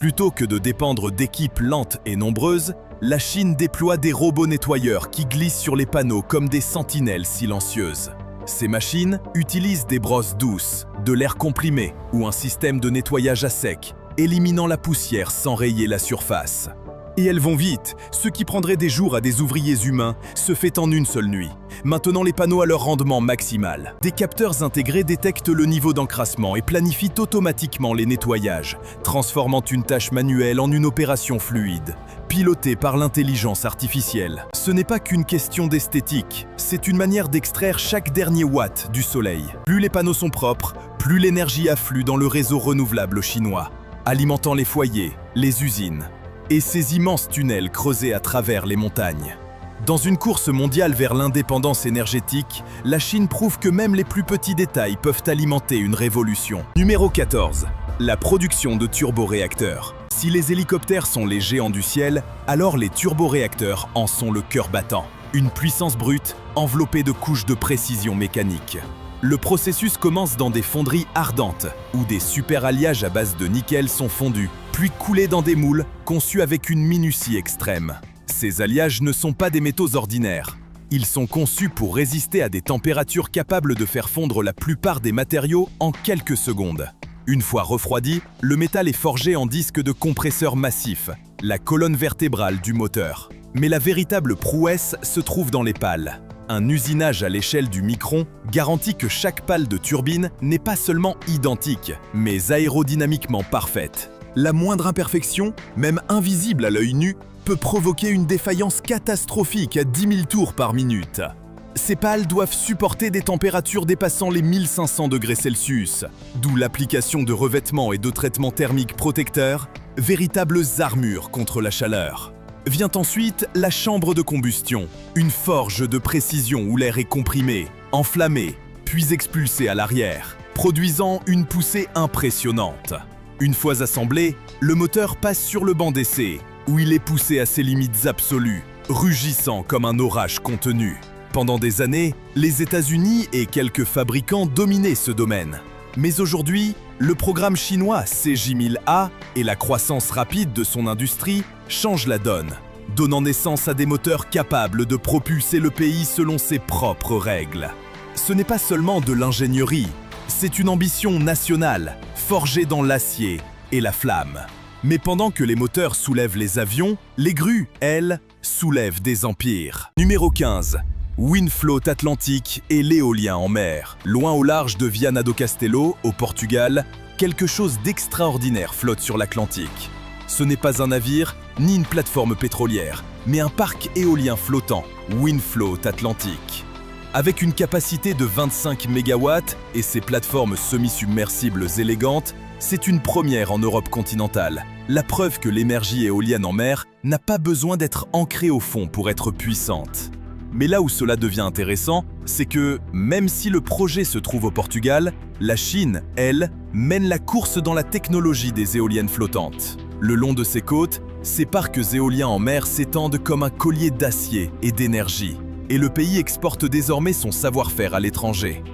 Plutôt que de dépendre d'équipes lentes et nombreuses, la Chine déploie des robots nettoyeurs qui glissent sur les panneaux comme des sentinelles silencieuses. Ces machines utilisent des brosses douces, de l'air comprimé ou un système de nettoyage à sec, éliminant la poussière sans rayer la surface. Et elles vont vite, ce qui prendrait des jours à des ouvriers humains se fait en une seule nuit, maintenant les panneaux à leur rendement maximal. Des capteurs intégrés détectent le niveau d'encrassement et planifient automatiquement les nettoyages, transformant une tâche manuelle en une opération fluide, pilotée par l'intelligence artificielle. Ce n'est pas qu'une question d'esthétique, c'est une manière d'extraire chaque dernier watt du soleil. Plus les panneaux sont propres, plus l'énergie afflue dans le réseau renouvelable chinois, alimentant les foyers, les usines, et ces immenses tunnels creusés à travers les montagnes. Dans une course mondiale vers l'indépendance énergétique, la Chine prouve que même les plus petits détails peuvent alimenter une révolution. Numéro 14. La production de turboréacteurs. Si les hélicoptères sont les géants du ciel, alors les turboréacteurs en sont le cœur battant. Une puissance brute enveloppée de couches de précision mécanique. Le processus commence dans des fonderies ardentes, où des super-alliages à base de nickel sont fondus, puis coulés dans des moules conçus avec une minutie extrême. Ces alliages ne sont pas des métaux ordinaires. Ils sont conçus pour résister à des températures capables de faire fondre la plupart des matériaux en quelques secondes. Une fois refroidi, le métal est forgé en disque de compresseur massif, la colonne vertébrale du moteur. Mais la véritable prouesse se trouve dans les pales. Un usinage à l'échelle du micron garantit que chaque pale de turbine n'est pas seulement identique, mais aérodynamiquement parfaite. La moindre imperfection, même invisible à l'œil nu, peut provoquer une défaillance catastrophique à 10 000 tours par minute. Ces pales doivent supporter des températures dépassant les 1500 degrés Celsius, d'où l'application de revêtements et de traitements thermiques protecteurs, véritables armures contre la chaleur. Vient ensuite la chambre de combustion, une forge de précision où l'air est comprimé, enflammé, puis expulsé à l'arrière, produisant une poussée impressionnante. Une fois assemblé, le moteur passe sur le banc d'essai, où il est poussé à ses limites absolues, rugissant comme un orage contenu. Pendant des années, les États-Unis et quelques fabricants dominaient ce domaine. Mais aujourd'hui, le programme chinois CJ1000A et la croissance rapide de son industrie changent la donne, donnant naissance à des moteurs capables de propulser le pays selon ses propres règles. Ce n'est pas seulement de l'ingénierie, c'est une ambition nationale, forgée dans l'acier et la flamme. Mais pendant que les moteurs soulèvent les avions, les grues, elles, soulèvent des empires. Numéro 15. Windfloat Atlantique et l'éolien en mer. Loin au large de Viana do Castelo, au Portugal, quelque chose d'extraordinaire flotte sur l'Atlantique. Ce n'est pas un navire, ni une plateforme pétrolière, mais un parc éolien flottant, Windfloat Atlantique. Avec une capacité de 25 MW et ses plateformes semi-submersibles élégantes, c'est une première en Europe continentale. La preuve que l'énergie éolienne en mer n'a pas besoin d'être ancrée au fond pour être puissante. Mais là où cela devient intéressant, c'est que, même si le projet se trouve au Portugal, la Chine, elle, mène la course dans la technologie des éoliennes flottantes. Le long de ses côtes, ces parcs éoliens en mer s'étendent comme un collier d'acier et d'énergie. Et le pays exporte désormais son savoir-faire à l'étranger.